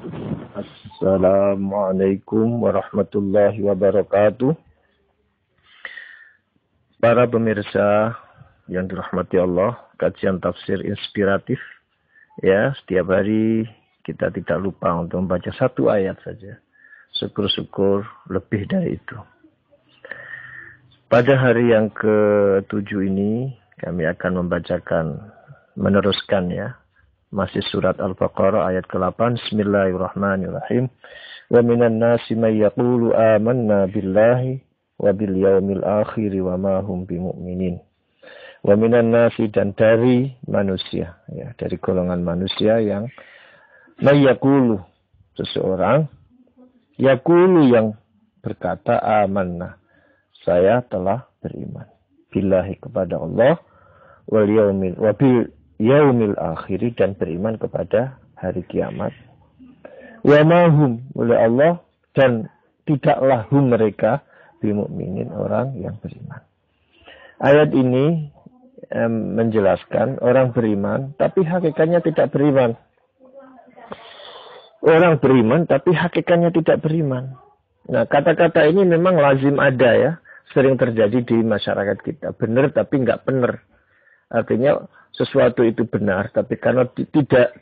Assalamualaikum warahmatullahi wabarakatuh. Para pemirsa yang dirahmati Allah, kajian tafsir inspiratif. Ya, setiap hari kita tidak lupa untuk membaca satu ayat saja. Syukur-syukur lebih dari itu. Pada hari yang ke-7 ini, kami akan meneruskan ya. Masih surat Al-Baqarah ayat ke-8. Bismillahirrahmanirrahim. Wa minan nasi may yaqulu amanna billahi wa bil yaumil akhir wa ma hum bimu'minin. Wa minan nasi, dan dari manusia, ya, dari golongan manusia yang may yaqulu, seseorang yaqulu yang berkata amanna, saya telah beriman billahi kepada Allah wal yaumil akhiri, dan beriman kepada hari kiamat. Wa mahum, oleh Allah, dan tidaklah hum mereka bimu'minin, orang yang beriman. Ayat ini menjelaskan orang beriman tapi hakikatnya tidak beriman. Orang beriman tapi hakikatnya tidak beriman. Nah, kata-kata ini memang lazim ada ya, sering terjadi di masyarakat kita. Benar tapi nggak benar. Artinya sesuatu itu benar, tapi karena tidak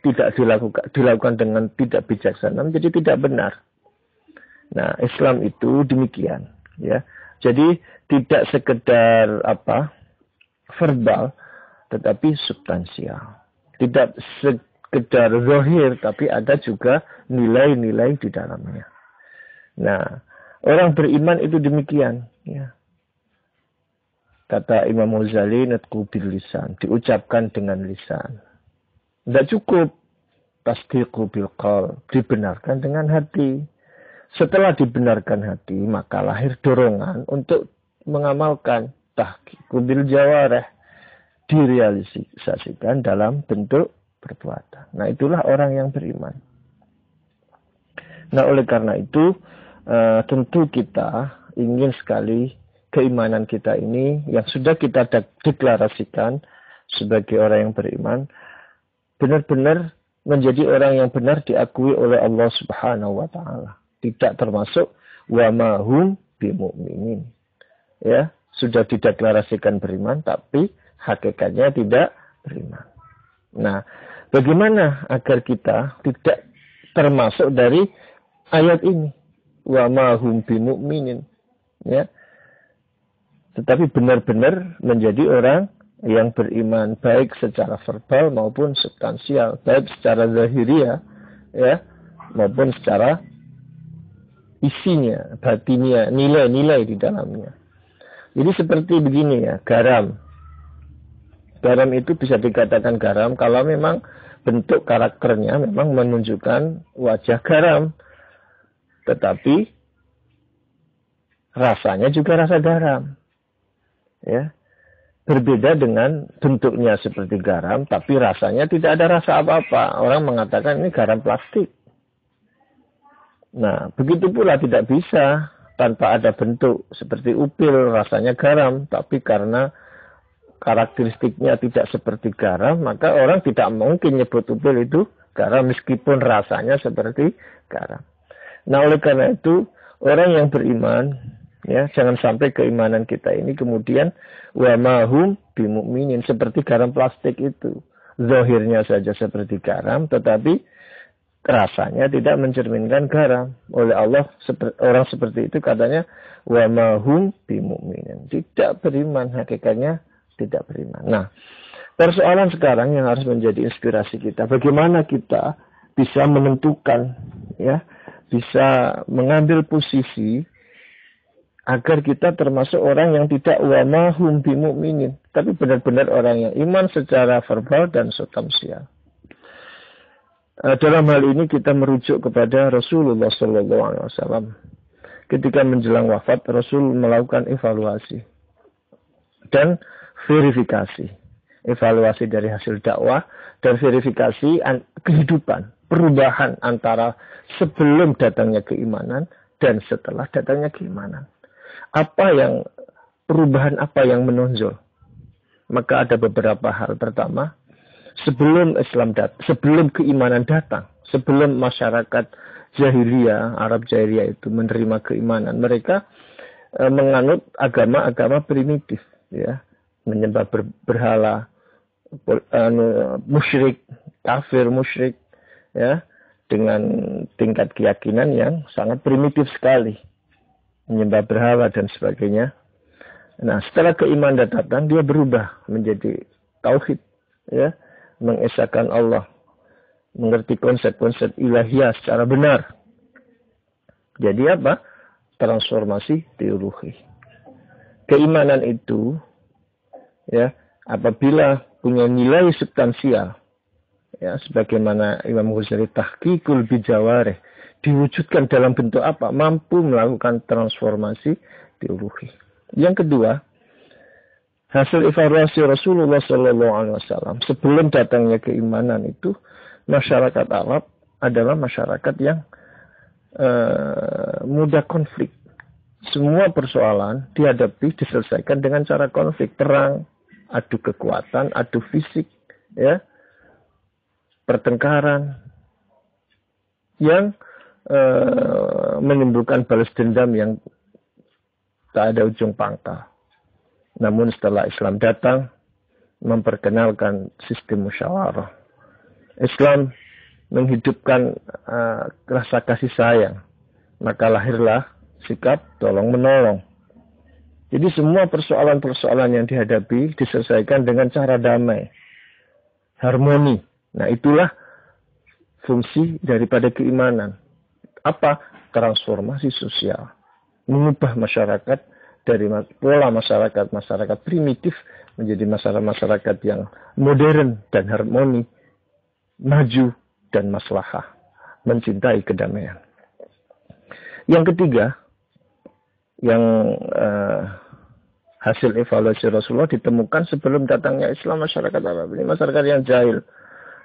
dilakukan dengan tidak bijaksana, menjadi tidak benar. Nah, Islam itu demikian, ya. Jadi tidak sekedar verbal, tetapi substansial. Tidak sekedar zahir, tapi ada juga nilai-nilai di dalamnya. Nah, orang beriman itu demikian, ya. Kata Imam Ghazali, natqu bil lisan, diucapkan dengan lisan. Tidak cukup tasdiqu bil qalb, dibenarkan dengan hati. Setelah dibenarkan hati, maka lahir dorongan untuk mengamalkan. Tahqiqu bil jawarih, direalisasikan dalam bentuk perbuatan. Nah, itulah orang yang beriman. Nah, oleh karena itu tentu kita ingin sekali keimanan kita ini yang sudah kita deklarasikan sebagai orang yang beriman benar-benar menjadi orang yang benar diakui oleh Allah Subhanahu wa taala. Tidak termasuk wa ma hum bimu'minin. Ya, sudah dideklarasikan beriman tapi hakikatnya tidak beriman. Nah, bagaimana agar kita tidak termasuk dari ayat ini? Wa ma hum bimu'minin. Ya. Tetapi benar-benar menjadi orang yang beriman, baik secara verbal maupun substansial, baik secara zahiriah, ya, maupun secara isinya, batinnya, nilai-nilai di dalamnya. Jadi seperti begini ya, garam. Garam itu bisa dikatakan garam kalau memang bentuk karakternya memang menunjukkan wajah garam. Tetapi rasanya juga rasa garam. Ya, berbeda dengan bentuknya seperti garam, tapi rasanya tidak ada rasa apa-apa. Orang mengatakan ini garam plastik. Nah, begitu pula tidak bisa tanpa ada bentuk seperti upil, rasanya garam, tapi karena karakteristiknya tidak seperti garam, maka orang tidak mungkin nyebut upil itu garam meskipun rasanya seperti garam. Nah, oleh karena itu orang yang beriman, ya, jangan sampai keimanan kita ini kemudian wa mahum bimu'minin seperti garam plastik itu. Zahirnya saja seperti garam, tetapi rasanya tidak mencerminkan garam. Oleh Allah, orang seperti itu katanya wa mahum bimu'minin. Tidak beriman, hakikatnya tidak beriman. Nah, persoalan sekarang yang harus menjadi inspirasi kita, bagaimana kita bisa menentukan, ya, bisa mengambil posisi agar kita termasuk orang yang tidak wa mahum bimu'minin, tapi benar-benar orang yang iman secara verbal dan substansial. Dalam hal ini kita merujuk kepada Rasulullah SAW. Ketika menjelang wafat, Rasul melakukan evaluasi dan verifikasi. Evaluasi dari hasil dakwah dan verifikasi kehidupan, perubahan antara sebelum datangnya keimanan dan setelah datangnya keimanan. Perubahan apa yang menonjol? Maka ada beberapa hal. Pertama, sebelum keimanan datang, Sebelum masyarakat jahiliyah, Arab jahiliyah itu menerima keimanan, mereka menganut agama-agama primitif, ya, menyembah berhala, musyrik, kafir musyrik, ya, dengan tingkat keyakinan yang sangat primitif sekali, menyembah berhala dan sebagainya. Nah, setelah keimanan datang, dia berubah menjadi tauhid, ya, mengesahkan Allah, mengerti konsep-konsep ilahiyah secara benar. Jadi apa? Transformasi teologi. Keimanan itu, ya, apabila punya nilai substansial, ya, sebagaimana Imam Ghazali tahqiqul bijawarih, diwujudkan dalam bentuk apa? Mampu melakukan transformasi teologi. Yang kedua, hasil evaluasi Rasulullah SAW sebelum datangnya keimanan itu, masyarakat Arab adalah masyarakat yang mudah konflik. Semua persoalan dihadapi, diselesaikan dengan cara konflik, perang, adu kekuatan, adu fisik, ya, pertengkaran yang menimbulkan balas dendam yang tak ada ujung pangkal. Namun setelah Islam datang, memperkenalkan sistem musyawarah. Islam menghidupkan rasa kasih sayang. Maka lahirlah sikap tolong menolong. Jadi semua persoalan-persoalan yang dihadapi diselesaikan dengan cara damai, harmoni. Nah, itulah fungsi daripada keimanan. Apa? Transformasi sosial. Mengubah masyarakat dari pola masyarakat primitif menjadi masyarakat yang modern dan harmoni, maju dan maslahah, mencintai kedamaian. Yang ketiga, yang hasil evaluasi Rasulullah ditemukan sebelum datangnya Islam, masyarakat Arab ini masyarakat yang jahil,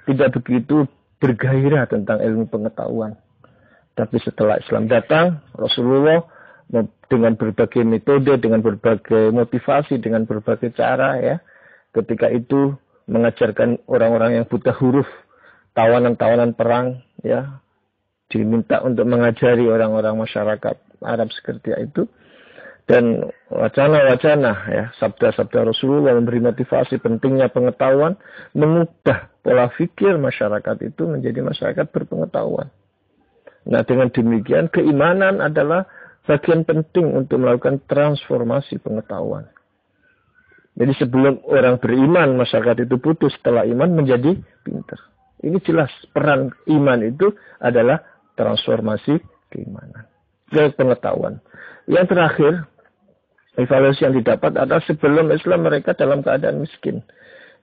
tidak begitu bergairah tentang ilmu pengetahuan. Tapi setelah Islam datang, Rasulullah dengan berbagai metode, dengan berbagai motivasi, dengan berbagai cara, ya, ketika itu mengajarkan orang-orang yang buta huruf, tawanan-tawanan perang, ya, diminta untuk mengajari orang-orang masyarakat Arab seperti itu. Dan wacana-wacana, ya, sabda-sabda Rasulullah memberi motivasi pentingnya pengetahuan, mengubah pola pikir masyarakat itu menjadi masyarakat berpengetahuan. Nah, dengan demikian keimanan adalah bagian penting untuk melakukan transformasi pengetahuan. Jadi sebelum orang beriman, masyarakat itu putus, setelah iman menjadi pintar. Ini jelas peran iman itu adalah transformasi keimanan, ke pengetahuan. Yang terakhir, evaluasi yang didapat adalah sebelum Islam mereka dalam keadaan miskin,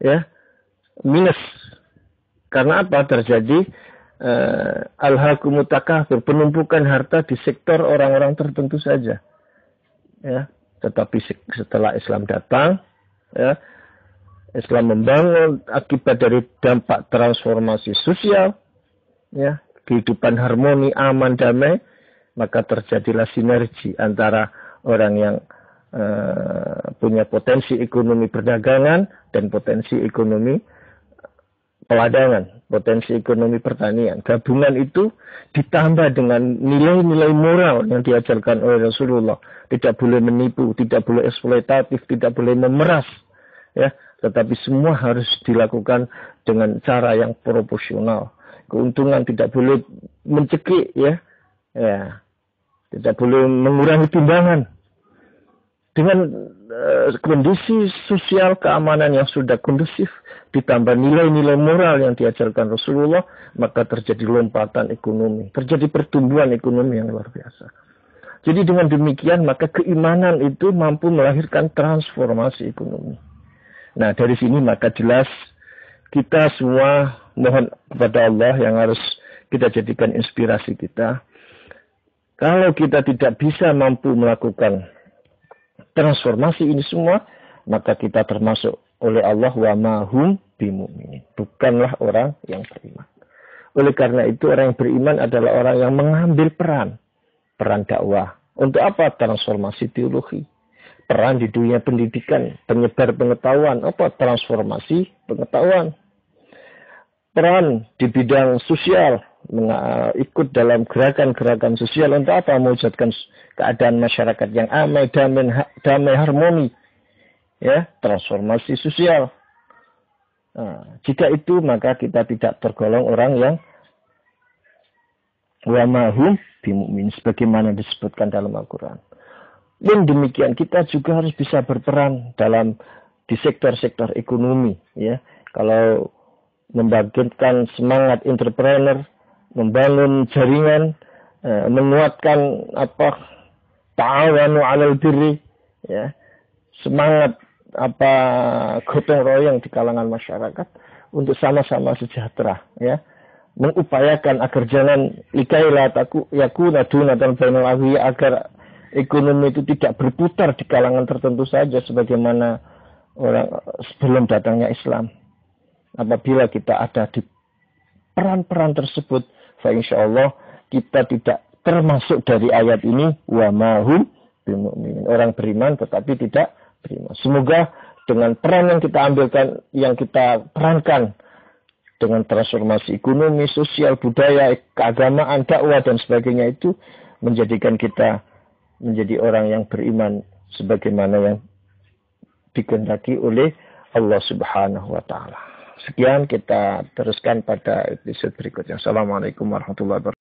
ya, minus. Karena apa? Terjadi al-hakumut takatsur, penumpukan harta di sektor orang-orang tertentu saja, ya. Tetapi setelah Islam datang, ya, Islam membangun akibat dari dampak transformasi sosial, ya, kehidupan harmoni, aman, damai, maka terjadilah sinergi antara orang yang punya potensi ekonomi perdagangan dan potensi ekonomi peladangan, potensi ekonomi pertanian. Gabungan itu ditambah dengan nilai-nilai moral yang diajarkan oleh Rasulullah. Tidak boleh menipu, tidak boleh eksploitatif, tidak boleh memeras, ya. Tetapi semua harus dilakukan dengan cara yang proporsional. Keuntungan tidak boleh mencekik, ya. Ya. Tidak boleh mengurangi timbangan. Dengan kondisi sosial keamanan yang sudah kondusif, ditambah nilai-nilai moral yang diajarkan Rasulullah, maka terjadi lompatan ekonomi, terjadi pertumbuhan ekonomi yang luar biasa. Jadi dengan demikian, maka keimanan itu mampu melahirkan transformasi ekonomi. Nah, dari sini maka jelas kita semua mohon kepada Allah yang harus kita jadikan inspirasi kita. Kalau kita tidak bisa mampu melakukan transformasi ini semua, maka kita termasuk oleh Allah wa mahum bimumin, bukanlah orang yang beriman. Oleh karena itu orang yang beriman adalah orang yang mengambil peran dakwah. Untuk apa? Transformasi teologi. Peran di dunia pendidikan, penyebar pengetahuan, apa? Transformasi pengetahuan. Peran di bidang sosial, ikut dalam gerakan-gerakan sosial untuk apa? Mewujudkan keadaan masyarakat yang damai harmoni, ya, transformasi sosial. Nah, jika itu maka kita tidak tergolong orang yang wa mahum bimumin sebagaimana disebutkan dalam Al-Quran. Dan demikian kita juga harus bisa berperan di sektor-sektor ekonomi, ya. Kalau membangkitkan semangat entrepreneur, membangun jaringan, menguatkan ta'awanu 'alal birri, ya. Semangat gotong royong di kalangan masyarakat untuk sama-sama sejahtera, ya. Mengupayakan agar jangan likaila yakuna dunatan bainal awiyah, agar ekonomi itu tidak berputar di kalangan tertentu saja sebagaimana orang sebelum datangnya Islam. Apabila kita ada di peran-peran tersebut, fa insyaallah kita tidak termasuk dari ayat ini wa mahum bimumin, orang beriman tetapi tidak beriman. Semoga dengan peran yang kita ambilkan, yang kita perankan dengan transformasi ekonomi, sosial, budaya, keagamaan, dakwah dan sebagainya itu menjadikan kita menjadi orang yang beriman sebagaimana yang dikehendaki oleh Allah Subhanahu wa taala. Sekian, kita teruskan pada episode berikutnya. Assalamualaikum warahmatullahi wabarakatuh.